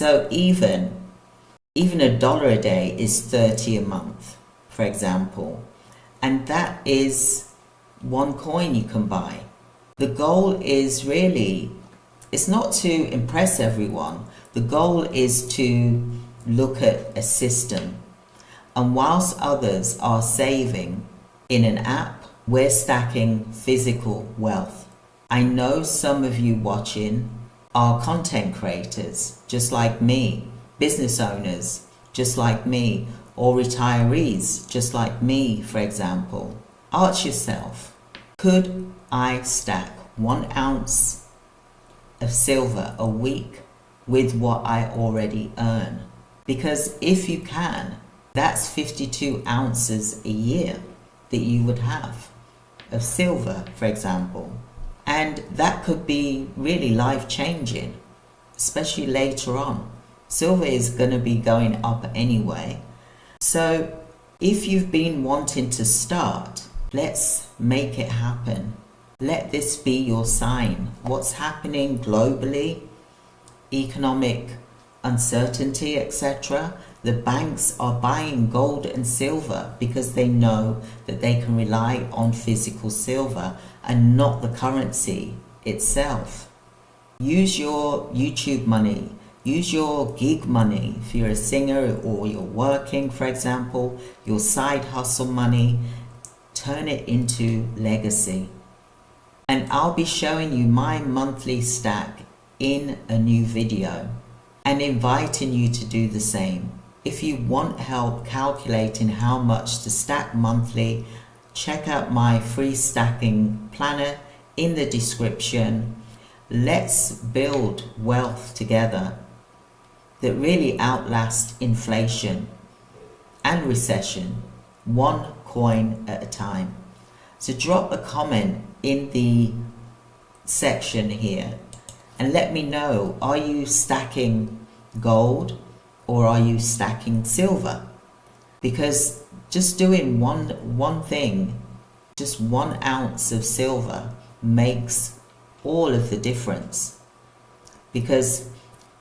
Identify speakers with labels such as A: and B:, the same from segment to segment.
A: So even $1 a day is 30 a month, for example. And that is one coin you can buy. The goal is really, it's not to impress everyone. The goal is to look at a system. And whilst others are saving in an app, we're stacking physical wealth. I know some of you watching are content creators, just like me, business owners, just like me, or retirees, just like me, for example. Ask yourself, could I stack 1 ounce of silver a week with what I already earn? Because if you can, that's 52 ounces a year that you would have of silver, for example. And that could be really life-changing, especially later on. Silver is going to be going up anyway. So if you've been wanting to start, let's make it happen. Let this be your sign. What's happening globally, economic uncertainty, etc. The banks are buying gold and silver because they know that they can rely on physical silver and not the currency itself. Use your YouTube money, use your gig money if you're a singer or you're working, for example, your side hustle money, turn it into legacy. And I'll be showing you my monthly stack in a new video and inviting you to do the same. If you want help calculating how much to stack monthly, check out my free stacking planner in the description. Let's build wealth together that really outlasts inflation and recession, one coin at a time. So drop a comment in the section here and let me know, are you stacking gold or are you stacking silver? Because just doing one thing, just 1 ounce of silver makes all of the difference. Because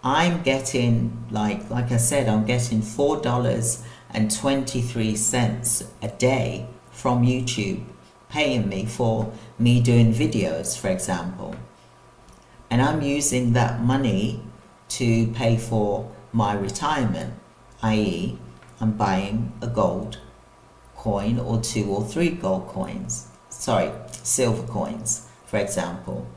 A: I'm getting, like I said, I'm getting $4.23 a day from YouTube, paying me for me doing videos, for example. And I'm using that money to pay for my retirement, i.e. I'm buying a gold coin or 2 or 3 gold coins, silver coins, for example.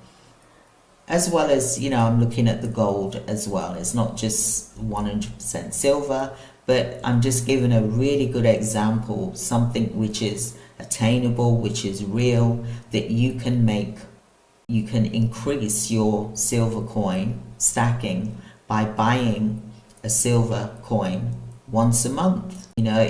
A: As well as, I'm looking at the gold as well. It's not just 100% silver, but I'm just giving a really good example, something which is attainable, which is real, that you can make. You can increase your silver coin stacking by buying a silver coin once a month. I know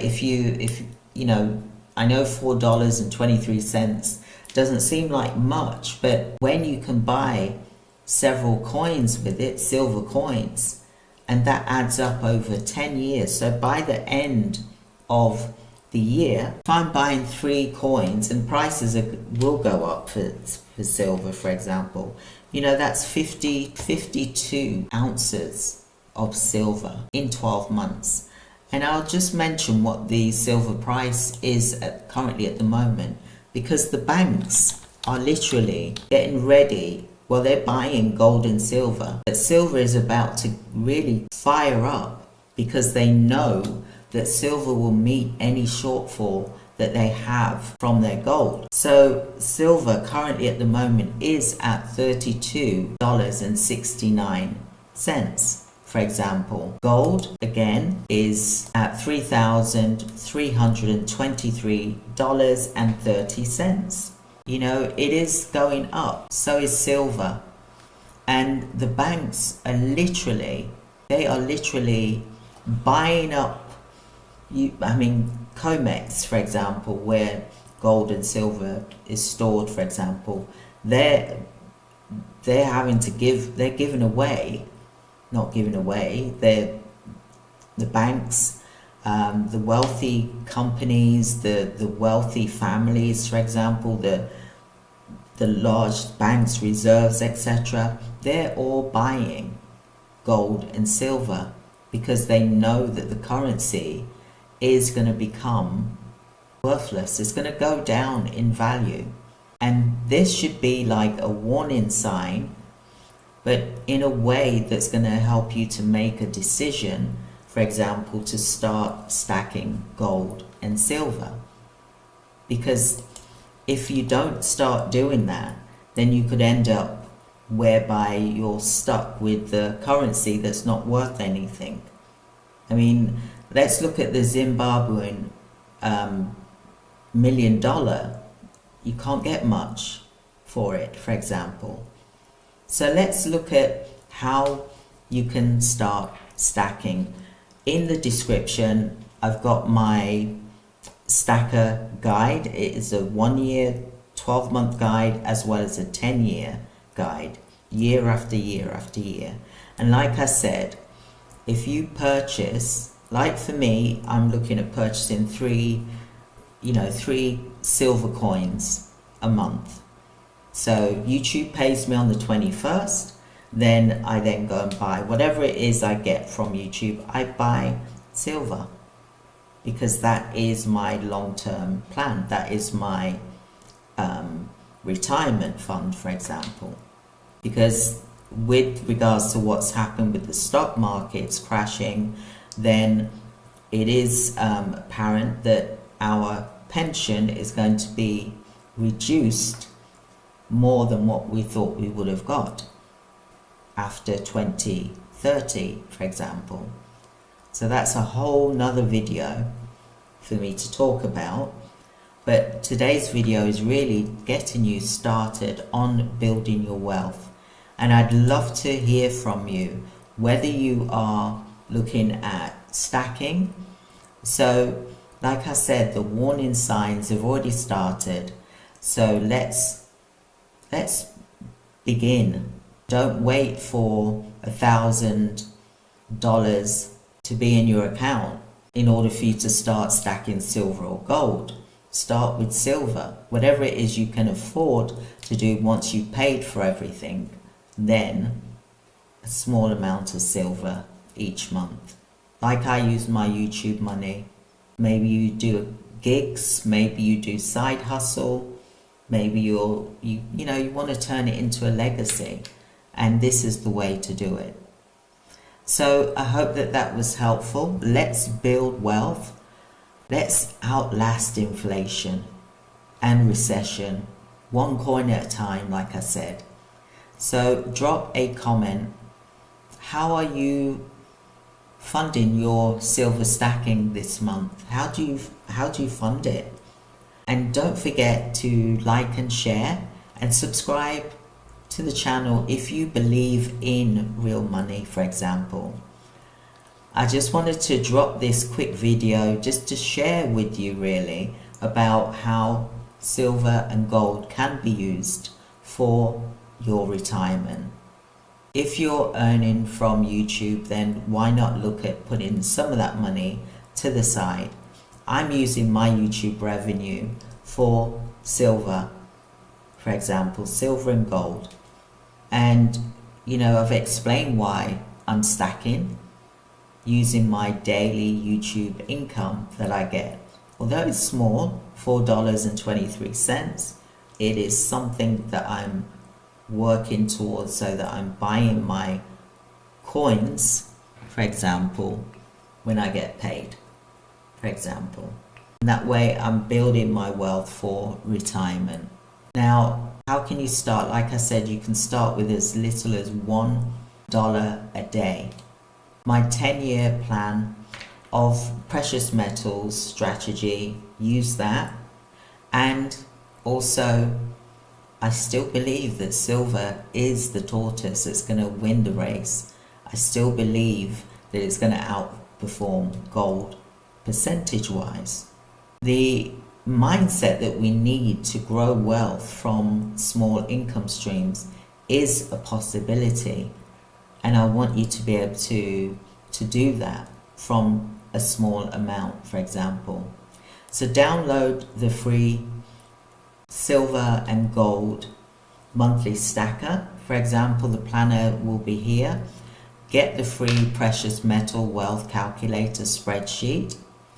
A: $4.23 doesn't seem like much, but when you can buy several coins with it, silver coins, and that adds up over 10 years. So by the end of the year, if I'm buying 3 coins, and prices will go up for silver, for example, that's 52 ounces of silver in 12 months. And I'll just mention what the silver price is currently at the moment, because the banks are literally getting ready. Well, they're buying gold and silver, but silver is about to really fire up because they know that silver will meet any shortfall that they have from their gold. So silver currently at the moment is at $32.69, for example. Gold again is at $3,323.30. It is going up. So is silver. And the banks are literally buying up, COMEX, for example, where gold and silver is stored, for example, they're giving away, the banks, the wealthy companies, the wealthy families, for example, the large banks, reserves, etc., they're all buying gold and silver, because they know that the currency is going to become worthless. It's going to go down in value. And this should be like a warning sign, but in a way that's going to help you to make a decision, for example, to start stacking gold and silver. Because if you don't start doing that, then you could end up whereby you're stuck with the currency that's not worth anything. I mean, let's look at the Zimbabwean $1 million. You can't get much for it, for example. So let's look at how you can start stacking. In the description, I've got my stacker guide. It is a 1 year, 12-month guide, as well as a 10-year guide, year after year after year. And like I said, if you purchase, like for me, I'm looking at purchasing three silver coins a month. So YouTube pays me on the 21st, then I then go and buy whatever it is I get from YouTube. I buy silver because that is my long-term plan. That is my retirement fund, for example. Because with regards to what's happened with the stock markets crashing, then it is apparent that our pension is going to be reduced more than what we thought we would have got after 2030, for example. So that's a whole nother video for me to talk about. But today's video is really getting you started on building your wealth. And I'd love to hear from you, whether you are looking at stacking. So like I said, the warning signs have already started. So let's begin. Don't wait for $1,000 to be in your account in order for you to start stacking silver or gold. Start with silver. Whatever it is you can afford to do once you've paid for everything, then a small amount of silver each month. Like I use my YouTube money. Maybe you do gigs, maybe you do side hustle, maybe you want to turn it into a legacy, and this is the way to do it. So I hope that was helpful. Let's build wealth. Let's outlast inflation and recession, one coin at a time, like I said. So drop a comment. How are you funding your silver stacking this month? How do you fund it? And don't forget to like and share and subscribe to the channel if you believe in real money, for example. I just wanted to drop this quick video just to share with you really about how silver and gold can be used for your retirement. If you're earning from YouTube, then why not look at putting some of that money to the side? I'm using my YouTube revenue for silver, for example, silver and gold. And, I've explained why I'm stacking using my daily YouTube income that I get. Although it's small, $4.23, it is something that I'm working towards so that I'm buying my coins, for example, when I get paid, for example. And that way I'm building my wealth for retirement. Now, how can you start? Like I said, you can start with as little as $1 a day. My 10-year plan of precious metals strategy, use that. And also, I still believe that silver is the tortoise that's going to win the race. I still believe that it's going to outperform gold percentage-wise. The mindset that we need to grow wealth from small income streams is a possibility. And I want you to be able to do that from a small amount, for example. So download the free silver and gold monthly stacker. For example, the planner will be here. get the free precious metal wealth calculator spreadsheet.